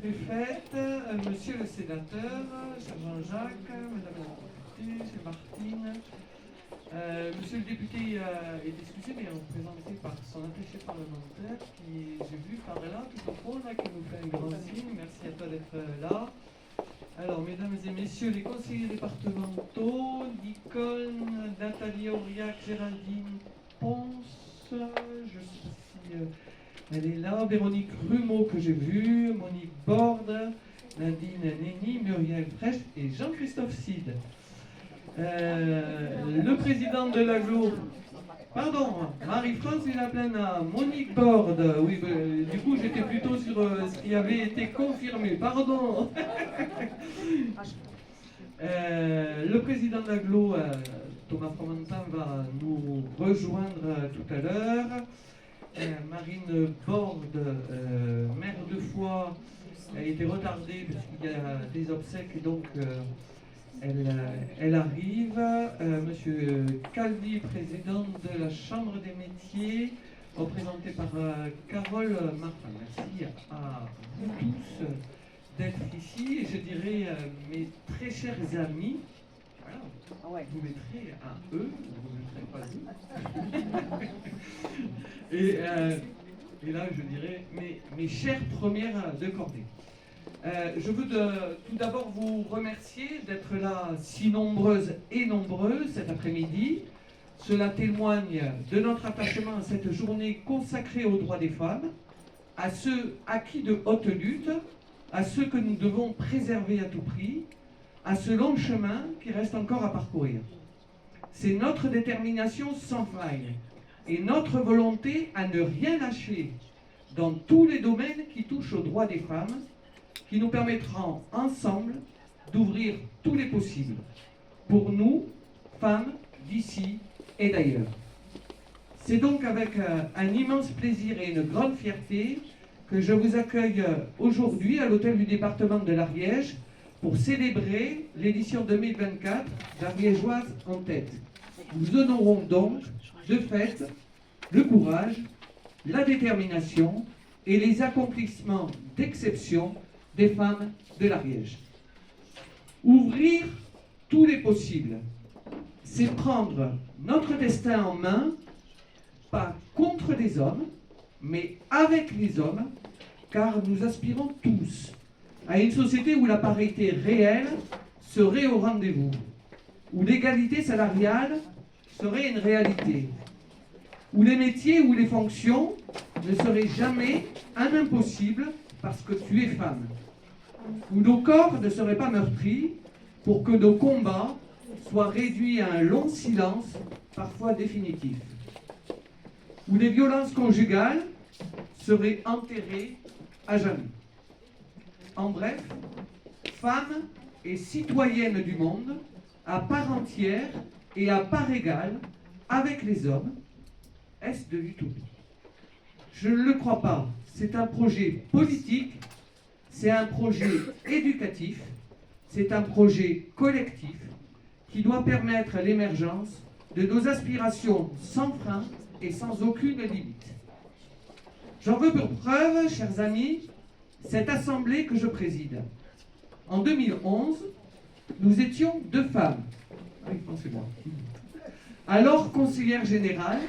préfète, monsieur le sénateur, cher Jean-Jacques, madame la députée, chère Martine, monsieur le député est excusé, mais représenté par son attaché parlementaire qui, j'ai vu par là, tout au fond, là, qui nous fait un grand signe. Merci à toi d'être là. Alors, mesdames et messieurs les conseillers départementaux, Nicole, Nathalie Auriac, Géraldine Ponce, je ne sais pas si elle est là, Véronique Rumeau que j'ai vue, Monique Borde, Nadine Nenni, Muriel Fresh et Jean-Christophe Cid. Le président de l'aglo, pardon, Marie-France Villaplana, Monique Borde, oui, du coup j'étais plutôt sur ce qui avait été confirmé, pardon. Le président de l'aglo, Thomas Fromentin, va nous rejoindre tout à l'heure. Marine Borde, maire de Foix, a été retardée parce qu'il y a des obsèques et donc elle arrive. Monsieur Calvi, président de la Chambre des métiers, représenté par Carole Martin. Merci à vous tous d'être ici et je dirais mes très chers amis. Voilà. Vous mettrez un E, vous ne mettrez pas E. Et là, je dirais mes chères premières de cordée. Je veux tout d'abord vous remercier d'être là si nombreuses et nombreux cet après-midi. Cela témoigne de notre attachement à cette journée consacrée aux droits des femmes, à ceux acquis de haute lutte, à ceux que nous devons préserver à tout prix, à ce long chemin qui reste encore à parcourir. C'est notre détermination sans faille et notre volonté à ne rien lâcher dans tous les domaines qui touchent aux droits des femmes qui nous permettront ensemble d'ouvrir tous les possibles pour nous, femmes d'ici et d'ailleurs. C'est donc avec un immense plaisir et une grande fierté que je vous accueille aujourd'hui à l'hôtel du département de l'Ariège pour célébrer l'édition 2024 d'Ariégeoise en tête. Nous honorons donc, de fait, le courage, la détermination et les accomplissements d'exception des femmes de l'Ariège. Ouvrir tous les possibles, c'est prendre notre destin en main, pas contre les hommes, mais avec les hommes, car nous aspirons tous à une société où la parité réelle serait au rendez-vous, où l'égalité salariale serait une réalité, où les métiers ou les fonctions ne seraient jamais un impossible parce que tu es femme, où nos corps ne seraient pas meurtris pour que nos combats soient réduits à un long silence, parfois définitif, où les violences conjugales seraient enterrées à jamais. En bref, femmes et citoyennes du monde, à part entière et à part égale avec les hommes, est-ce de l'utopie? Je ne le crois pas. C'est un projet politique, c'est un projet éducatif, c'est un projet collectif qui doit permettre l'émergence de nos aspirations sans frein et sans aucune limite. J'en veux pour preuve, chers amis, cette assemblée que je préside. En 2011, nous étions 2 femmes. Oui, pensez-moi. Alors conseillère générale,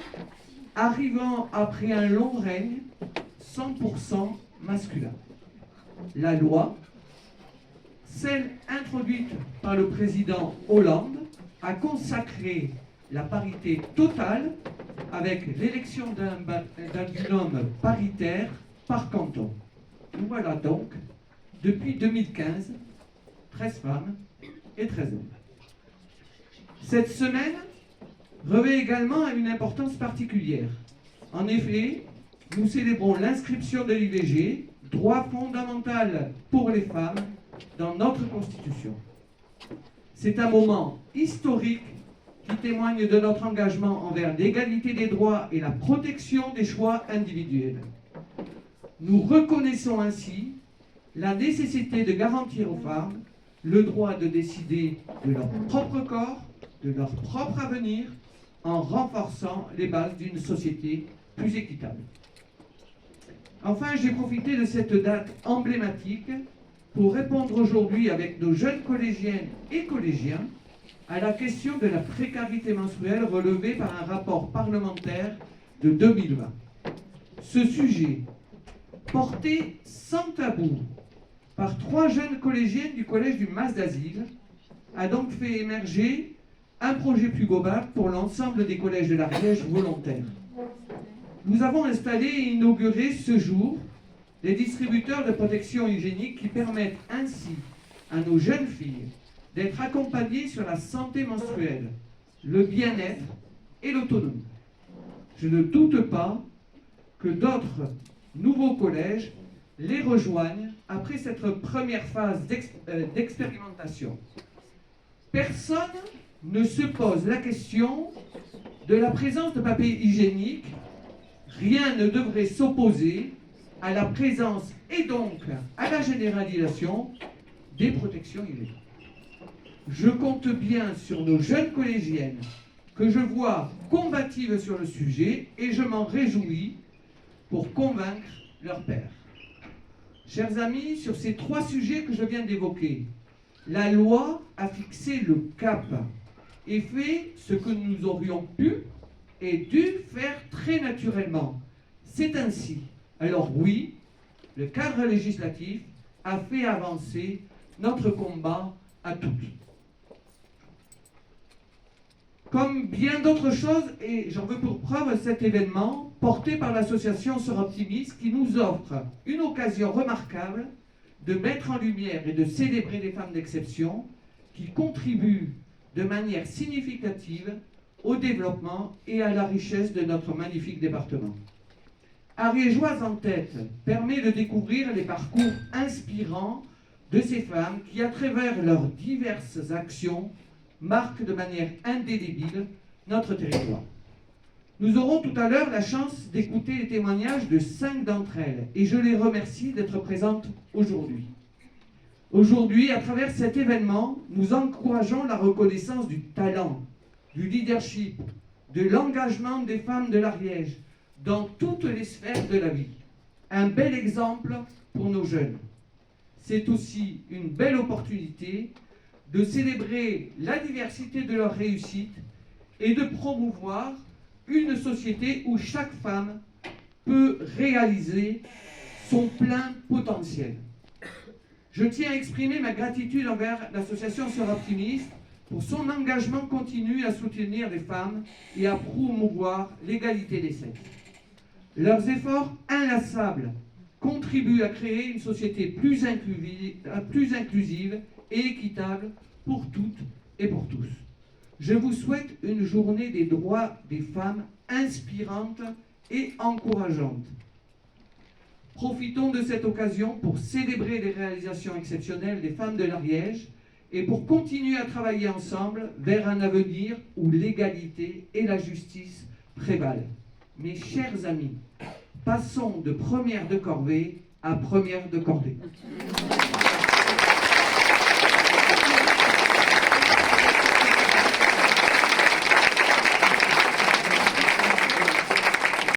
arrivant après un long règne 100% masculin. La loi, celle introduite par le président Hollande, a consacré la parité totale avec l'élection d'un binôme paritaire par canton. Nous voilà donc, depuis 2015, 13 femmes et 13 hommes. Cette semaine revêt également une importance particulière. En effet, nous célébrons l'inscription de l'IVG, droit fondamental pour les femmes, dans notre Constitution. C'est un moment historique qui témoigne de notre engagement envers l'égalité des droits et la protection des choix individuels. Nous reconnaissons ainsi la nécessité de garantir aux femmes le droit de décider de leur propre corps, de leur propre avenir, en renforçant les bases d'une société plus équitable. Enfin, j'ai profité de cette date emblématique pour répondre aujourd'hui avec nos jeunes collégiennes et collégiens à la question de la précarité menstruelle relevée par un rapport parlementaire de 2020. Ce sujet, porté sans tabou par 3 jeunes collégiennes du collège du Mas d'Asile, a donc fait émerger un projet plus global pour l'ensemble des collèges de l'Ariège volontaires. Nous avons installé et inauguré ce jour des distributeurs de protection hygiénique qui permettent ainsi à nos jeunes filles d'être accompagnées sur la santé menstruelle, le bien-être et l'autonomie. Je ne doute pas que d'autres nouveaux collèges les rejoignent après cette première phase d'expérimentation. Personne ne se pose la question de la présence de papier hygiénique. Rien ne devrait s'opposer à la présence et donc à la généralisation des protections hygiéniques. Je compte bien sur nos jeunes collégiennes que je vois combatives sur le sujet et je m'en réjouis pour convaincre leurs pairs. Chers amis, sur ces 3 sujets que je viens d'évoquer, la loi a fixé le cap et fait ce que nous aurions pu et dû faire très naturellement. C'est ainsi. Alors oui, le cadre législatif a fait avancer notre combat à toutes. Comme bien d'autres choses, et j'en veux pour preuve cet événement, porté par l'association Sœurs Optimistes, qui nous offre une occasion remarquable de mettre en lumière et de célébrer des femmes d'exception qui contribuent de manière significative au développement et à la richesse de notre magnifique département. Ariégeoise en tête permet de découvrir les parcours inspirants de ces femmes qui, à travers leurs diverses actions, marquent de manière indélébile notre territoire. Nous aurons tout à l'heure la chance d'écouter les témoignages de 5 d'entre elles et je les remercie d'être présentes aujourd'hui. Aujourd'hui, à travers cet événement, nous encourageons la reconnaissance du talent, du leadership, de l'engagement des femmes de l'Ariège dans toutes les sphères de la vie. Un bel exemple pour nos jeunes. C'est aussi une belle opportunité de célébrer la diversité de leur réussite et de promouvoir une société où chaque femme peut réaliser son plein potentiel. Je tiens à exprimer ma gratitude envers l'association Sœurs Optimistes pour son engagement continu à soutenir les femmes et à promouvoir l'égalité des sexes. Leurs efforts inlassables contribuent à créer une société plus inclusive et équitable pour toutes et pour tous. Je vous souhaite une journée des droits des femmes inspirante et encourageante. Profitons de cette occasion pour célébrer les réalisations exceptionnelles des femmes de l'Ariège et pour continuer à travailler ensemble vers un avenir où l'égalité et la justice prévalent. Mes chers amis, passons de première de corvée à première de cordée.